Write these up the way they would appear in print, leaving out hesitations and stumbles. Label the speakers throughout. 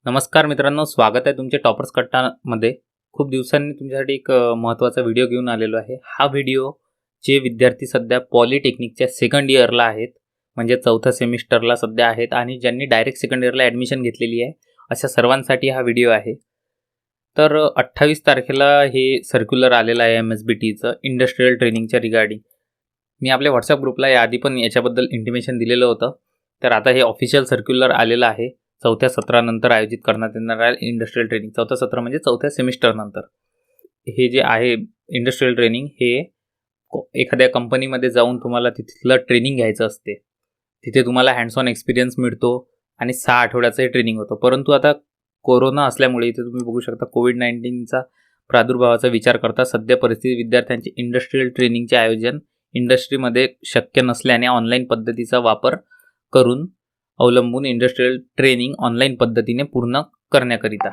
Speaker 1: नमस्कार मित्रांनो, स्वागत आहे तुमचे टॉपर्स कट्टामध्ये। खूप दिवसांनी तुमच्यासाठी एक महत्त्वाचा व्हिडिओ घेऊन आलेलो आहे। हा व्हिडिओ जे विद्यार्थी सध्या पॉलिटेक्निकच्या सेकंड इयरला आहेत, म्हणजे चौथ्या सेमिस्टरला सध्या आहेत आणि ज्यांनी डायरेक्ट सेकंड इयरला ॲडमिशन घेतलेली आहे, अशा सर्वांसाठी हा व्हिडिओ आहे। तर 28 तारखेला हे सर्क्युलर आलेलं आहे MSBTचं इंडस्ट्रियल ट्रेनिंगच्या रिगार्डिंग। मी आपल्या व्हॉट्सअप ग्रुपला याआधी पण याच्याबद्दल इंटिमेशन दिलेलं होतं। तर आता हे ऑफिशियल सर्क्युलर आलेलं आहे। चौथ्या सत्रानंतर आयोजित करण्यात येणार आहे इंडस्ट्रियल ट्रेनिंग। चौथं सत्र म्हणजे चौथ्या सेमिस्टरनंतर हे जे आहे इंडस्ट्रियल ट्रेनिंग, हे एखाद्या कंपनीमध्ये जाऊन तुम्हाला तिथलं ट्रेनिंग घ्यायचं असते। तिथे तुम्हाला हँड्स ऑन एक्सपिरियन्स मिळतो आणि 6 आठवड्याचं हे ट्रेनिंग होतं। परंतु आता कोरोना असल्यामुळे इथे तुम्ही बघू शकता कोविड-19चा प्रादुर्भावाचा विचार करता सध्या परिस्थिती विद्यार्थ्यांचे इंडस्ट्रियल ट्रेनिंगचे आयोजन इंडस्ट्रीमध्ये शक्य नसल्याने ऑनलाईन पद्धतीचा वापर करून अवलंबून इंडस्ट्रियल ट्रेनिंग ऑनलाईन पद्धतीने पूर्ण करण्याकरिता,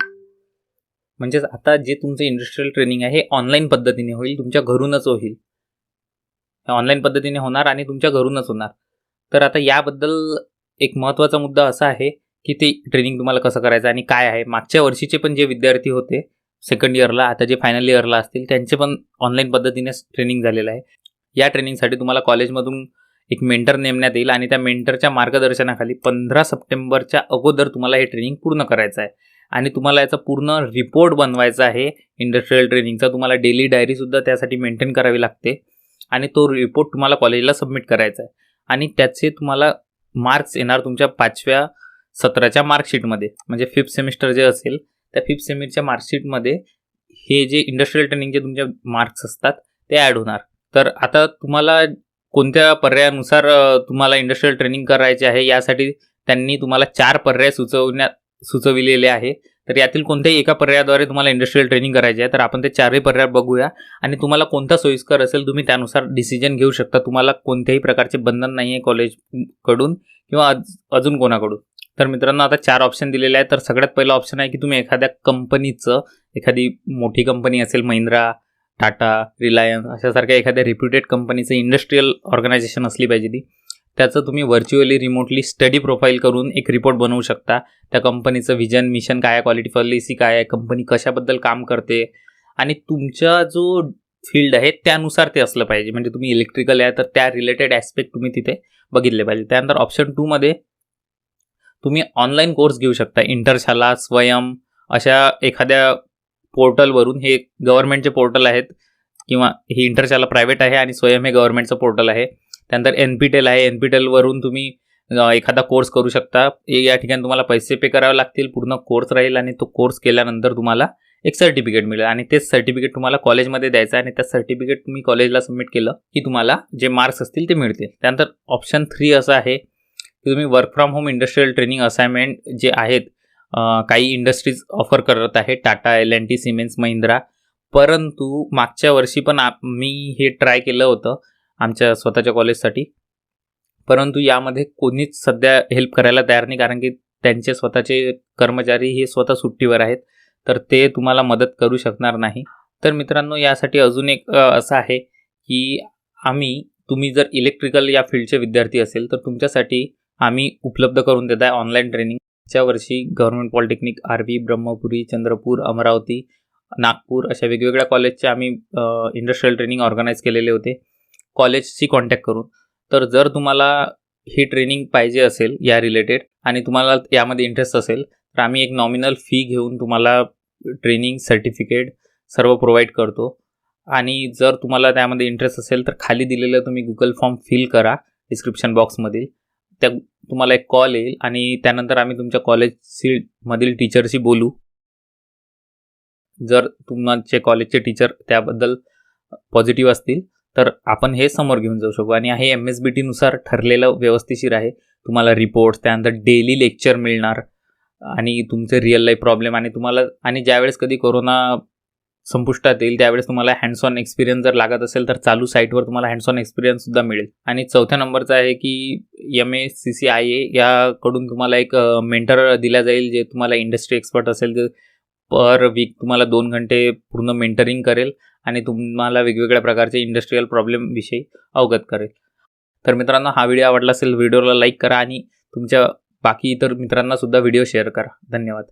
Speaker 1: म्हणजेच आता जे तुमचं इंडस्ट्रियल ट्रेनिंग आहे हे ऑनलाईन पद्धतीने होईल, तुमच्या घरूनच होईल। ऑनलाईन पद्धतीने होणार आणि तुमच्या घरूनच होणार। तर आता याबद्दल एक महत्त्वाचा मुद्दा असा आहे की ते ट्रेनिंग तुम्हाला कसं करायचं आणि काय आहे। मागच्या वर्षीचे पण जे विद्यार्थी होते सेकंड इयरला, आता जे फायनल इयरला असतील, त्यांचे पण ऑनलाईन पद्धतीने ट्रेनिंग झालेलं आहे। या ट्रेनिंगसाठी तुम्हाला कॉलेजमधून एक मेंटर नेमण्यात येईल आणि त्या मेंटरच्या मार्गदर्शनाखाली 15 सप्टेंबरच्या अगोदर तुम्हाला हे ट्रेनिंग पूर्ण करायचं आहे आणि तुम्हाला याचा पूर्ण रिपोर्ट बनवायचा आहे इंडस्ट्रियल ट्रेनिंगचा। तुम्हाला डेली डायरीसुद्धा त्यासाठी मेंटेन करावी लागते आणि तो रिपोर्ट तुम्हाला कॉलेजला सबमिट करायचा आहे आणि त्याचे तुम्हाला मार्क्स येणार तुमच्या 5व्या सत्राच्या मार्कशीटमध्ये, म्हणजे 5th सेमिस्टर जे असेल त्या 5th सेमिस्टरच्या मार्कशीटमध्ये हे जे इंडस्ट्रियल ट्रेनिंगचे तुमचे मार्क्स असतात ते ॲड होणार। तर आता तुम्हाला कोणत्या पर्यायानुसार तुम्हाला इंडस्ट्रियल ट्रेनिंग करायचे आहे यासाठी त्यांनी तुम्हाला 4 पर्याय सुचविलेले आहे। तर यातील कोणत्याही एका पर्यायाद्वारे तुम्हाला इंडस्ट्रियल ट्रेनिंग करायचे आहे। तर आपण ते 4ही पर्याय बघूया आणि तुम्हाला कोणता सोयीस्कर असेल तुम्ही त्यानुसार डिसिजन घेऊ शकता। तुम्हाला कोणत्याही प्रकारचे बंधन नाही आहे कॉलेजकडून किंवा अजून कोणाकडून। तर मित्रांनो, आता 4 ऑप्शन दिलेले आहेत। तर सगळ्यात पहिला ऑप्शन आहे की तुम्ही एखाद्या कंपनीचं, एखादी मोठी कंपनी असेल, महिंद्रा, टाटा, रिलायन्स अशासारख्या एखाद्या रिप्युटेड कंपनीचं इंडस्ट्रियल ऑर्गनायझेशन असली पाहिजे ती, त्याचं तुम्ही व्हर्च्युअली रिमोटली स्टडी प्रोफाईल करून एक रिपोर्ट बनवू शकता। त्या कंपनीचं व्हिजन, मिशन काय आहे, क्वालिटी पॉलिसी काय आहे, कंपनी कशाबद्दल काम करते आणि तुमचा जो फील्ड आहे त्यानुसार ते असलं पाहिजे। म्हणजे तुम्ही इलेक्ट्रिकल आहे तर त्या रिलेटेड ॲस्पेक्ट तुम्ही तिथे बघितले पाहिजे। त्यानंतर ऑप्शन 2 मध्ये तुम्ही ऑनलाईन कोर्स घेऊ शकता। इंटरशाला, स्वयं अशा एखाद्या पोर्टलवरून, हे गव्हर्नमेंटचे पोर्टल आहेत किंवा ही इंटरशाला प्रायव्हेट आहे आणि स्वयं हे गव्हर्नमेंटचं पोर्टल आहे। त्यानंतर NPTEL आहे, NPTELवरून तुम्ही एखादा कोर्स करू शकता। या ठिकाणी तुम्हाला पैसे पे करावे लागतील, पूर्ण कोर्स राहील आणि तो कोर्स केल्यानंतर तुम्हाला एक सर्टिफिकेट मिळेल आणि तेच सर्टिफिकेट तुम्हाला कॉलेजमध्ये द्यायचं आहे आणि त्या सर्टिफिकेट तुम्ही कॉलेजला सबमिट केलं की तुम्हाला जे मार्क्स असतील ते मिळतील। त्यानंतर ऑप्शन 3 असं आहे की तुम्ही work from home industrial training assignment जे आहेत काही इंडस्ट्रीज ऑफर करत आहे, टाटा, L&T, सिमेंस, महिंद्रा। परंतु मागच्या वर्षी पण मी हे ट्राय केलं होतं आमच्या स्वतःच्या कॉलेजसाठी, परंतु यामध्ये कोणीच सध्या हेल्प करायला तयार नाही, कारण की त्यांचे स्वतःचे कर्मचारी हे स्वतः सुट्टीवर आहेत, तर ते तुम्हाला मदत करू शकणार नाही। तर मित्रांनो, यासाठी अजून एक असं आहे की तुम्ही जर इलेक्ट्रिकल या फील्डचे विद्यार्थी असेल तर तुमच्यासाठी आम्ही उपलब्ध करून देत आहे ऑनलाईन ट्रेनिंग। च्या वर्षी government polytechnic, RV, Brahmapuri, Chandrapur, Amravati, Nagpur अशा वेगवेगळ्या कॉलेजचे आम्ही इंडस्ट्रियल ट्रेनिंग ऑर्गनाईज केलेले होते कॉलेजशी कॉन्टॅक्ट करून। तर जर तुम्हाला ही ट्रेनिंग पाहिजे असेल या रिलेटेड आणि तुम्हाला यामध्ये इंटरेस्ट असेल तर आम्ही एक नॉमिनल फी घेऊन तुम्हाला ट्रेनिंग सर्टिफिकेट सर्व प्रोव्हाइड करतो आणि जर तुम्हाला त्यामध्ये इंटरेस्ट असेल तर खाली दिलेलं तुम्ही गुगल फॉर्म फिल करा डिस्क्रिप्शन बॉक्समधील, त्या तुम्हाला एक कॉल येईल आणि त्यानंतर आम्ही तुमच्या कॉलेजमधील टीचरशी बोलू। जर तुमचे कॉलेजचे टीचर त्याबद्दल पॉझिटिव्ह असतील तर आपण हे समोर घेऊन जाऊ शकू आणि हे MSBT नुसार ठरलेलं व्यवस्थिशीर आहे। तुम्हाला रिपोर्ट्स, त्यानंतर डेली लेक्चर मिळणार आणि तुमचे रिअल लाईफ प्रॉब्लेम आणि ज्यावेळेस कधी कोरोना संपुष्टात येईल त्यावेळेस तुम्हाला हँड्स ऑन एक्सपिरियन्स जर लागत असेल तर चालू साईटवर तुम्हाला हँड्स ऑन एक्सपिरियन्ससुद्धा मिळेल। आणि चौथ्या नंबरचा आहे की MACCIA याकडून तुम्हाला एक मेंटर दिला जाईल जे तुम्हाला इंडस्ट्री एक्सपर्ट असेल, जे पर वीक तुम्हाला 2 घंटे पूर्ण मेंटरिंग करेल आणि तुम्हाला वेगवेगळ्या प्रकारचे इंडस्ट्रियल प्रॉब्लेमविषयी अवगत करेल। तर मित्रांनो, हा व्हिडिओ आवडला असेल व्हिडिओला लाईक करा आणि तुमच्या बाकी इतर मित्रांना सुद्धा व्हिडिओ शेअर करा। धन्यवाद।